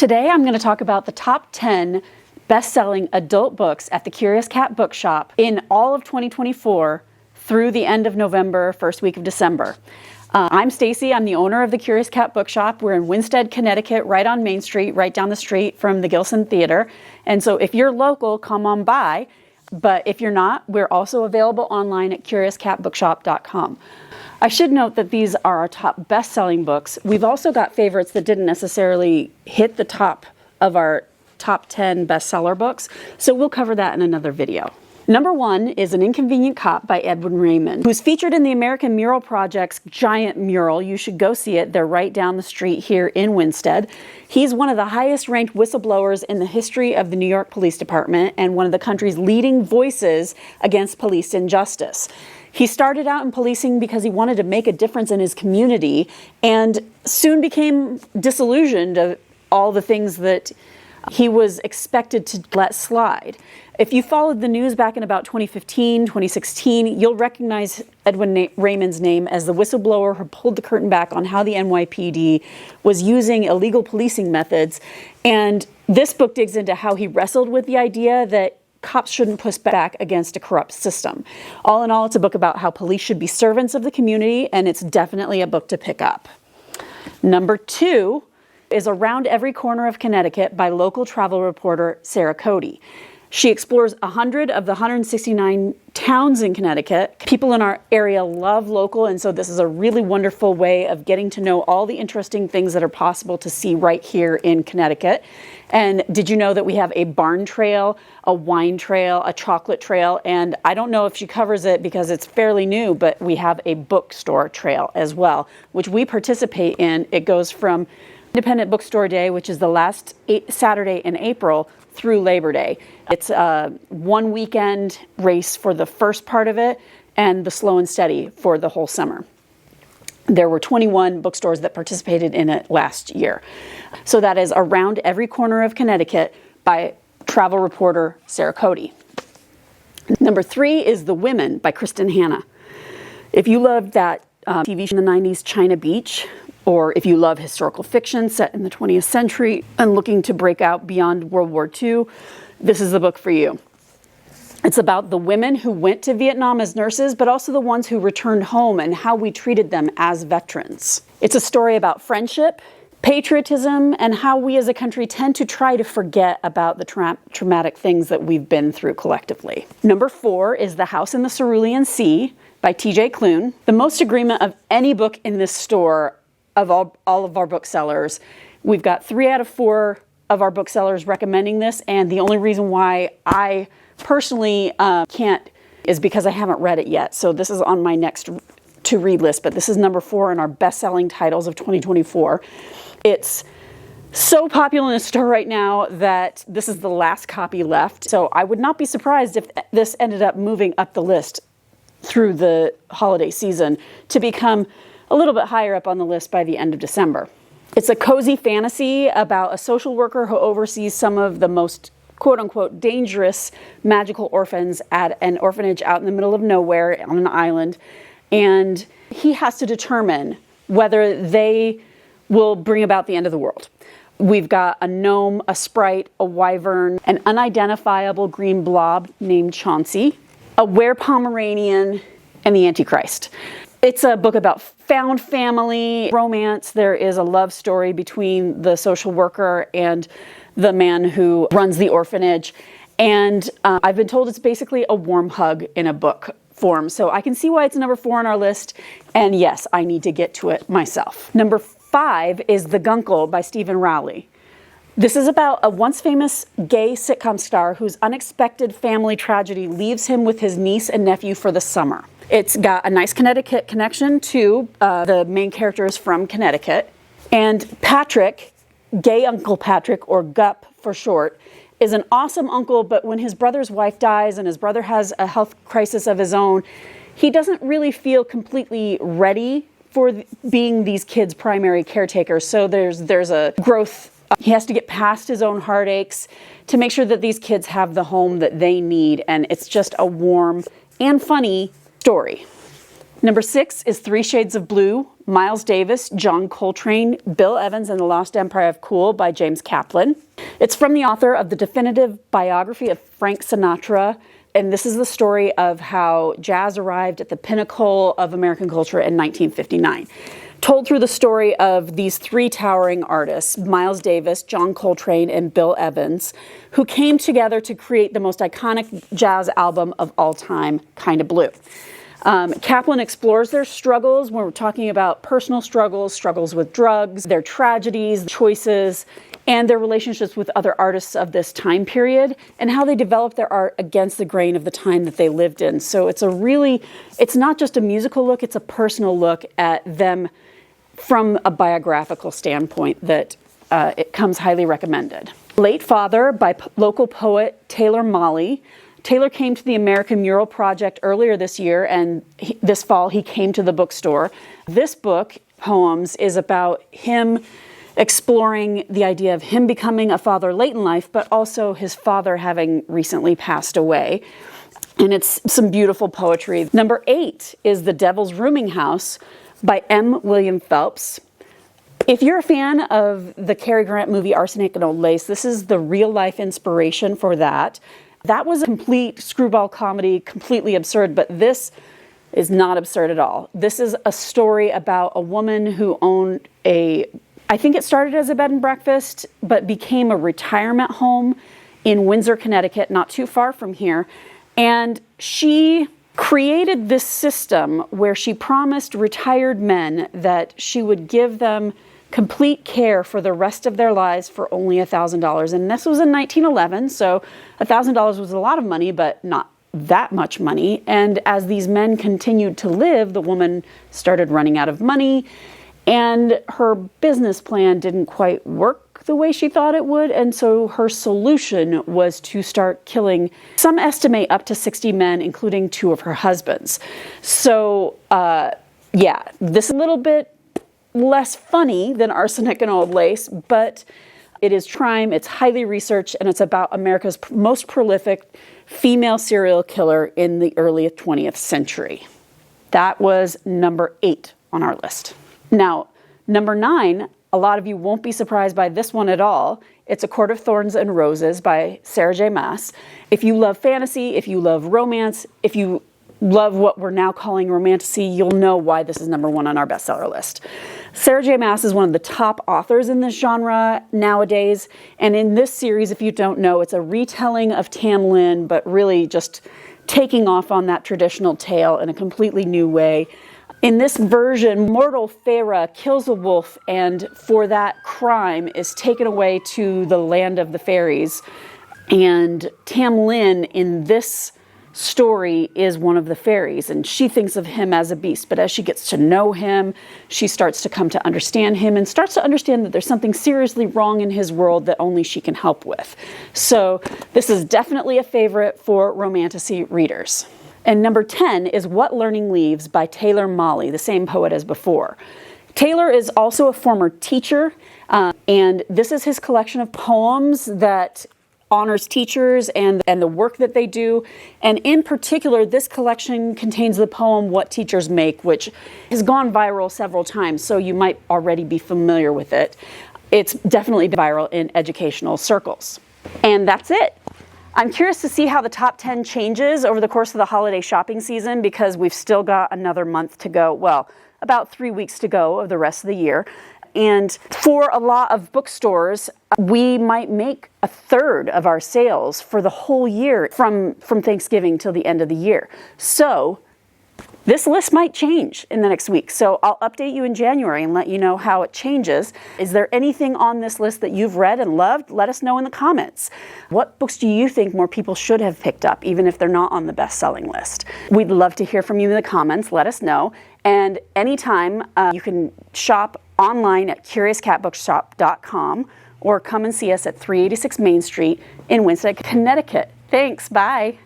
Today I'm going to talk about the top 10 best-selling adult books at the Curious Cat Bookshop in all of 2024 through the end of November, first week of December. I'm Stacy. I'm the owner of the Curious Cat Bookshop. We're in Winsted, Connecticut, right on Main Street, right down the street from the Gilson Theater. And so if you're local, come on by. But if you're not, we're also available online at curiouscatbookshop.com. I should note that these are our top best-selling books. We've also got favorites that didn't necessarily hit the top of our top 10 bestseller books, so we'll cover that in another video. Number 1 is An Inconvenient Cop by Edwin Raymond, who's featured in the American Mural Project's giant mural. You should go see it. They're right down the street here in Winsted. He's one of the highest ranked whistleblowers in the history of the New York Police Department and one of the country's leading voices against police injustice. He started out in policing because he wanted to make a difference in his community and soon became disillusioned of all the things that he was expected to let slide. If you followed the news back in about 2015, 2016, you'll recognize Edwin Raymond's name as the whistleblower who pulled the curtain back on how the NYPD was using illegal policing methods. And this book digs into how he wrestled with the idea that cops shouldn't push back against a corrupt system. All in all, it's a book about how police should be servants of the community, and it's definitely a book to pick up. Number 2 is Around Every Corner of Connecticut by local travel reporter Sarah Cody. She explores 100 of the 169 towns in Connecticut. People in our area love local, and so this is a really wonderful way of getting to know all the interesting things that are possible to see right here in Connecticut. And did you know that we have a barn trail, a wine trail, a chocolate trail, and I don't know if she covers it because it's fairly new, but we have a bookstore trail as well, which we participate in. It goes from Independent Bookstore Day, which is the last Saturday in April, through Labor Day. It's a one weekend race for the first part of it and the slow and steady for the whole summer. There were 21 bookstores that participated in it last year. So that is Around Every Corner of Connecticut by travel reporter Sarah Cody. Number 3 is The Women by Kristen Hanna. If you loved that TV show in the 90s, China Beach, or if you love historical fiction set in the 20th century and looking to break out beyond World War II, this is the book for you. It's about the women who went to Vietnam as nurses, but also the ones who returned home and how we treated them as veterans. It's a story about friendship, patriotism, and how we as a country tend to try to forget about the traumatic things that we've been through collectively. Number 4 is The House in the Cerulean Sea by T.J. Klune. The most agreement of any book in this store of all of our booksellers. We've got 3 out of 4 of our booksellers recommending this, and the only reason why I personally can't is because I haven't read it yet. So this is on my next to read list, but this is number 4 in our best-selling titles of 2024. It's so popular in the store right now that this is the last copy left. So I would not be surprised if this ended up moving up the list through the holiday season to become a little bit higher up on the list by the end of December. It's a cozy fantasy about a social worker who oversees some of the most quote-unquote dangerous magical orphans at an orphanage out in the middle of nowhere on an island. And he has to determine whether they will bring about the end of the world. We've got a gnome, a sprite, a wyvern, an unidentifiable green blob named Chauncey, a were-Pomeranian, and the Antichrist. It's a book about found family, romance. There is a love story between the social worker and the man who runs the orphanage. And I've been told it's basically a warm hug in a book form. So I can see why it's number 4 on our list. And yes, I need to get to it myself. Number 5 is The Guncle by Stephen Rowley. This is about a once famous gay sitcom star whose unexpected family tragedy leaves him with his niece and nephew for the summer. It's got a nice Connecticut connection too. The main character is from Connecticut. And Patrick, gay Uncle Patrick, or Gup for short, is an awesome uncle, but when his brother's wife dies and his brother has a health crisis of his own, he doesn't really feel completely ready for being these kids' primary caretaker. So there's a growth. He has to get past his own heartaches to make sure that these kids have the home that they need. And it's just a warm and funny story. Number 6 is 3 Shades of Blue, Miles Davis, John Coltrane, Bill Evans, and the Lost Empire of Cool by James Kaplan. It's from the author of the definitive biography of Frank Sinatra, and this is the story of how jazz arrived at the pinnacle of American culture in 1959. Told through the story of these 3 towering artists, Miles Davis, John Coltrane, and Bill Evans, who came together to create the most iconic jazz album of all time, Kinda Blue. Kaplan explores their struggles when we're talking about personal struggles, struggles with drugs, their tragedies, choices, and their relationships with other artists of this time period, and how they developed their art against the grain of the time that they lived in. So it's not just a musical look, it's a personal look at them from a biographical standpoint that it comes highly recommended. Late Father by local poet Taylor Mali. Taylor came to the American Mural Project earlier this year, and this fall he came to the bookstore. This book, Poems, is about him exploring the idea of him becoming a father late in life, but also his father having recently passed away. And it's some beautiful poetry. Number 8 is The Devil's Rooming House by M. William Phelps. If you're a fan of the Cary Grant movie Arsenic and Old Lace, this is the real-life inspiration for that. That was a complete screwball comedy, completely absurd, but this is not absurd at all. This is a story about a woman who owned I think it started as a bed and breakfast, but became a retirement home in Windsor, Connecticut, not too far from here. And she created this system where she promised retired men that she would give them complete care for the rest of their lives for only $1,000. And this was in 1911, so $1,000 was a lot of money, but not that much money. And as these men continued to live, the woman started running out of money, and her business plan didn't quite work the way she thought it would. And so her solution was to start killing, some estimate, up to 60 men, including 2 of her husbands. So, this is a little bit less funny than Arsenic and Old Lace, but it is crime, it's highly researched, and it's about America's most prolific female serial killer in the early 20th century. That was number 8 on our list. Now, number 9, a lot of you won't be surprised by this one at all. It's A Court of Thorns and Roses by Sarah J. Maas. If you love fantasy, if you love romance, if you love what we're now calling romantasy, you'll know why this is number 1 on our bestseller list. Sarah J. Maas is one of the top authors in this genre nowadays, and in this series, if you don't know, it's a retelling of Tam Lin, but really just taking off on that traditional tale in a completely new way. In this version, mortal Feyre kills a wolf, and for that crime is taken away to the land of the fairies. And Tam Lin in this story is one of the fairies, and she thinks of him as a beast, but as she gets to know him, she starts to come to understand him and starts to understand that there's something seriously wrong in his world that only she can help with. So this is definitely a favorite for romantasy readers. And number 10 is What Learning Leaves by Taylor Mali, the same poet as before. Taylor is also a former teacher, and this is his collection of poems that honors teachers and the work that they do. And in particular, this collection contains the poem What Teachers Make, which has gone viral several times, so you might already be familiar with it. It's definitely viral in educational circles. And that's it. I'm curious to see how the top 10 changes over the course of the holiday shopping season, because we've still got another month to go. Well, about 3 weeks to go of the rest of the year. And for a lot of bookstores, we might make a third of our sales for the whole year from Thanksgiving till the end of the year. So this list might change in the next week. So I'll update you in January and let you know how it changes. Is there anything on this list that you've read and loved? Let us know in the comments. What books do you think more people should have picked up, even if they're not on the best-selling list? We'd love to hear from you in the comments. Let us know. And anytime you can shop online at CuriousCatBookshop.com or come and see us at 386 Main Street in Winston, Connecticut. Thanks. Bye.